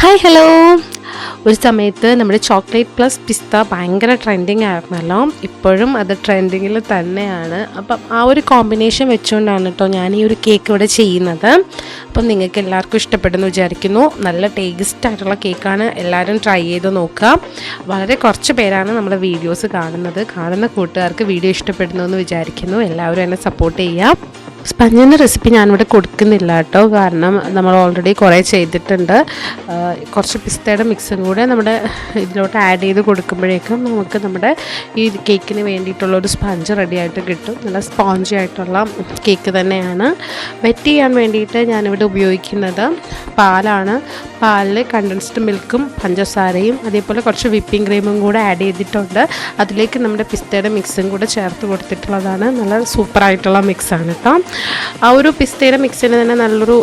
Hi hello. ഒരു സമയത്ത് നമ്മുടെ ചോക്ലേറ്റ് പ്ലസ് പിസ്ത ഭയങ്കര ട്രെൻഡിങ് ആയിരുന്നല്ലോ. ഇപ്പോഴും അത് ട്രെൻഡിങ്ങിൽ തന്നെയാണ്. അപ്പം ആ ഒരു കോമ്പിനേഷൻ വെച്ചുകൊണ്ടാണ് കേട്ടോ ഞാൻ ഈ ഒരു കേക്ക് ഇവിടെ ചെയ്യുന്നത്. അപ്പം നിങ്ങൾക്ക് എല്ലാവർക്കും ഇഷ്ടപ്പെടുന്നു വിചാരിക്കുന്നു. നല്ല ടേസ്റ്റ് ആയിട്ടുള്ള കേക്കാണ്. എല്ലാവരും ട്രൈ ചെയ്ത് നോക്കുക. വളരെ കുറച്ച് പേരാണ് നമ്മുടെ വീഡിയോസ് കാണുന്ന കൂട്ടുകാർക്ക് വീഡിയോ ഇഷ്ടപ്പെടുന്നു എന്ന് വിചാരിക്കുന്നു. എല്ലാവരും എന്നെ സപ്പോർട്ട് ചെയ്യുക. സ്പഞ്ചിൻ്റെ റെസിപ്പി ഞാനിവിടെ കൊടുക്കുന്നില്ല കേട്ടോ, കാരണം നമ്മൾ ഓൾറെഡി കുറേ ചെയ്തിട്ടുണ്ട്. കുറച്ച് പിസ്തയുടെ മിക്സും കൂടെ നമ്മുടെ ഇതിലോട്ട് ആഡ് ചെയ്ത് കൊടുക്കുമ്പോഴേക്കും നമുക്ക് നമ്മുടെ ഈ കേക്കിന് വേണ്ടിയിട്ടുള്ളൊരു സ്പഞ്ച് റെഡിയായിട്ട് കിട്ടും. നല്ല സ്പോഞ്ചി ആയിട്ടുള്ള കേക്ക് തന്നെയാണ്. വെറ്റ് ചെയ്യാൻ വേണ്ടിയിട്ട് ഞാനിവിടെ ഉപയോഗിക്കുന്നത് പാലാണ്. പാലിൽ കണ്ടൻസ്ഡ് മിൽക്കും പഞ്ചസാരയും അതേപോലെ കുറച്ച് വിപ്പിംഗ് ക്രീമും കൂടെ ആഡ് ചെയ്തിട്ടുണ്ട്. അതിലേക്ക് നമ്മുടെ പിസ്തയുടെ മിക്സും കൂടെ ചേർത്ത് കൊടുത്തിട്ടുള്ളതാണ്. നല്ല സൂപ്പറായിട്ടുള്ള മിക്സാണ് കേട്ടോ. ആ ഒരു പിസ്തയുടെ മിക്സിന് തന്നെ നല്ലൊരു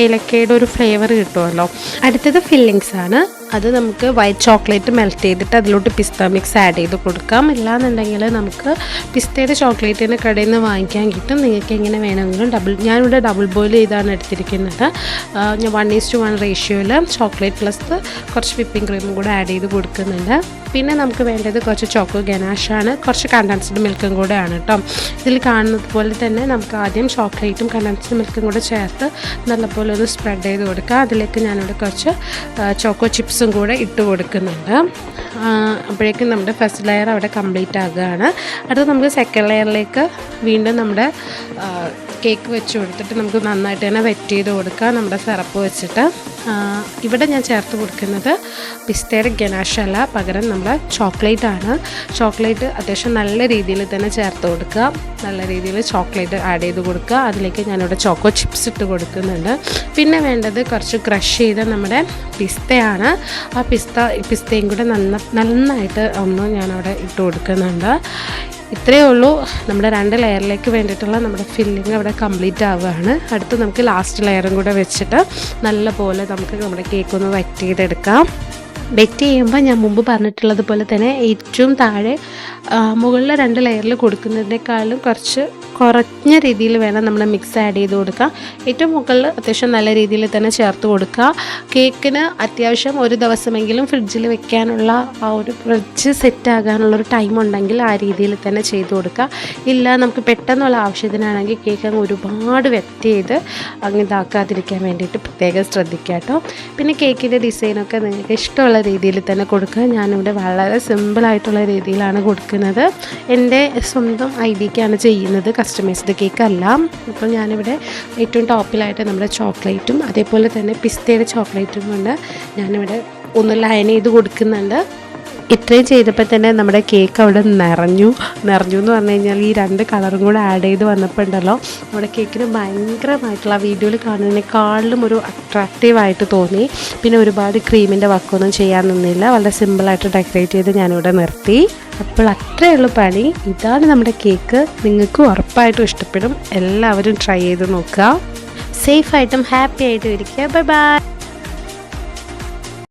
ഏലക്കയുടെ ഒരു ഫ്ലേവർ കിട്ടുമല്ലോ. അടുത്തത് ഫില്ലിങ്സ് ആണ്. അത് നമുക്ക് വൈറ്റ് ചോക്ലേറ്റ് മെൽറ്റ് ചെയ്തിട്ട് അതിലോട്ട് പിസ്ത മിക്സ് ആഡ് ചെയ്ത് കൊടുക്കാം. ഇല്ലാന്നുണ്ടെങ്കിൽ നമുക്ക് പിസ്തയുടെ ചോക്ലേറ്റിന് കടയിൽ നിന്ന് വാങ്ങിക്കാൻ കിട്ടും. നിങ്ങൾക്ക് എങ്ങനെ വേണമെങ്കിലും ഞാനിവിടെ ഡബിൾ ബോയിൽ ചെയ്താണ് എടുത്തിരിക്കുന്നത്. ഞാൻ 1:1 റേഷ്യോയിൽ ചോക്ലേറ്റ് പ്ലസ് കുറച്ച് വിപ്പിംഗ് ക്രീമും കൂടെ ആഡ് ചെയ്ത് കൊടുക്കുന്നുണ്ട്. പിന്നെ നമുക്ക് വേണ്ടത് കുറച്ച് ചോക്കോ ഗനാഷാണ്, കുറച്ച് കണ്ടൻസ്ഡ് മിൽക്കും കൂടെ ആണ് കേട്ടോ. ഇതിൽ കാണുന്നത് പോലെ തന്നെ നമുക്ക് ആദ്യം ചോക്ലേറ്റും കണ്ടൻസ്ഡ് മിൽക്കും കൂടെ ചേർത്ത് നല്ലപോലെ ഒന്ന് സ്പ്രെഡ് ചെയ്ത് കൊടുക്കുക. അതിലേക്ക് ഞാനിവിടെ കുറച്ച് ചോക്കോ ചിപ്സും കൂടെ ഇട്ട് കൊടുക്കുന്നുണ്ട്. അപ്പോഴേക്കും നമ്മുടെ ഫസ്റ്റ് ലെയർ അവിടെ കംപ്ലീറ്റ് ആകുകയാണ്. അടുത്ത് നമുക്ക് സെക്കൻഡ് ലെയറിലേക്ക് വീണ്ടും നമ്മുടെ കേക്ക് വെച്ച് കൊടുത്തിട്ട് നമുക്ക് നന്നായിട്ട് തന്നെ വെറ്റ് ചെയ്ത് കൊടുക്കുക നമ്മുടെ സിറപ്പ് വെച്ചിട്ട്. ഇവിടെ ഞാൻ ചേർത്ത് കൊടുക്കുന്നത് പിസ്തയുടെ ഗനാഷല്ല, പകരം നമ്മുടെ ചോക്ലേറ്റ് ആണ്. ചോക്ലേറ്റ് അത്യാവശ്യം നല്ല രീതിയിൽ തന്നെ ചേർത്ത് കൊടുക്കുക. നല്ല രീതിയിൽ ചോക്ലേറ്റ് ആഡ് ചെയ്ത് കൊടുക്കുക. അതിലേക്ക് ഞാനിവിടെ ചോക്കോ ചിപ്സ് ഇട്ട് കൊടുക്കുന്നുണ്ട്. പിന്നെ വേണ്ടത് കുറച്ച് ക്രഷ് ചെയ്ത നമ്മുടെ പിസ്തയാണ്. ആ പിസ്തയും കൂടെ നന്നായിട്ട് ഒന്ന് ഞാനവിടെ ഇട്ട് കൊടുക്കുന്നുണ്ട്. ഇത്രയേ ഉള്ളൂ. നമ്മുടെ 2 ലെയറിലേക്ക് വേണ്ടിയിട്ടുള്ള നമ്മുടെ ഫില്ലിങ് അവിടെ കംപ്ലീറ്റ് ആവുകയാണ്. അടുത്ത് നമുക്ക് ലാസ്റ്റ് ലെയറും കൂടെ വെച്ചിട്ട് നല്ലപോലെ നമുക്ക് നമ്മുടെ കേക്കൊന്ന് വെറ്റ് ചെയ്തെടുക്കാം. വെറ്റ് ചെയ്യുമ്പോൾ ഞാൻ മുമ്പ് പറഞ്ഞിട്ടുള്ളത് പോലെ തന്നെ ഏറ്റവും താഴെ മുകളിലെ 2 ലെയറിൽ കൊടുക്കുന്നതിനേക്കാളും കുറഞ്ഞ രീതിയിൽ വേണം നമ്മൾ മിക്സ് ആഡ് ചെയ്ത് കൊടുക്കുക. ഏറ്റവും മുകളിൽ അത്യാവശ്യം നല്ല രീതിയിൽ തന്നെ ചേർത്ത് കൊടുക്കുക. കേക്കിന് അത്യാവശ്യം ഒരു ദിവസമെങ്കിലും ഫ്രിഡ്ജിൽ വെക്കാനുള്ള ആ ഒരു ഫ്രിഡ്ജ് സെറ്റ് ആകാനുള്ളൊരു ടൈം ഉണ്ടെങ്കിൽ ആ രീതിയിൽ തന്നെ ചെയ്ത് കൊടുക്കുക. ഇല്ല നമുക്ക് പെട്ടെന്നുള്ള ആവശ്യത്തിനാണെങ്കിൽ കേക്ക് അങ്ങ് ഒരുപാട് വെറ്റ് ചെയ്ത് അങ്ങ് ഇതാക്കാതിരിക്കാൻ വേണ്ടിയിട്ട് പ്രത്യേകം ശ്രദ്ധിക്കുക കേട്ടോ. പിന്നെ കേക്കിൻ്റെ ഡിസൈനൊക്കെ നിങ്ങൾക്ക് ഇഷ്ടമുള്ള രീതിയിൽ തന്നെ കൊടുക്കുക. ഞാനിവിടെ വളരെ സിമ്പിളായിട്ടുള്ള രീതിയിലാണ് കൊടുക്കുന്നത്. എൻ്റെ സ്വന്തം ഐഡിയക്കാണ് ചെയ്യുന്നത്, കസ്റ്റമൈസ്ഡ് കേക്ക് അല്ല. അപ്പോൾ ഞാനിവിടെ ഏറ്റവും ടോപ്പിലായിട്ട് നമ്മുടെ ചോക്ലേറ്റും അതേപോലെ തന്നെ പിസ്തയുടെ ചോക്ലേറ്റും കൊണ്ട് ഞാനിവിടെ ഒന്ന് ലൈൻ ചെയ്ത് കൊടുക്കുന്നുണ്ട്. ഇത്രയും ചെയ്തപ്പോൾ തന്നെ നമ്മുടെ കേക്ക് അവിടെ നിറഞ്ഞു എന്ന് പറഞ്ഞു കഴിഞ്ഞാൽ ഈ 2 കളറും കൂടെ ആഡ് ചെയ്ത് വന്നപ്പോൾ ഉണ്ടല്ലോ നമ്മുടെ കേക്കിന് ഭയങ്കരമായിട്ടുള്ള വീഡിയോയിൽ കാണുന്നതിനേക്കാളും ഒരു അട്രാക്റ്റീവായിട്ട് തോന്നി. പിന്നെ ഒരുപാട് ക്രീമിൻ്റെ വർക്കൊന്നും ചെയ്യാൻ നിന്നില്ല. വളരെ സിമ്പിളായിട്ട് ഡെക്കറേറ്റ് ചെയ്ത് ഞാനിവിടെ നിർത്തി. അപ്പോൾ അത്രയേ ഉള്ളൂ പണി. ഇതാണ് നമ്മുടെ കേക്ക്. നിങ്ങൾക്ക് ഉറപ്പായിട്ടും ഇഷ്ടപ്പെടും. എല്ലാവരും ട്രൈ ചെയ്ത് നോക്കുക. സേഫായിട്ടും ഹാപ്പി ആയിട്ടും ഇരിക്കുക. Bye bye.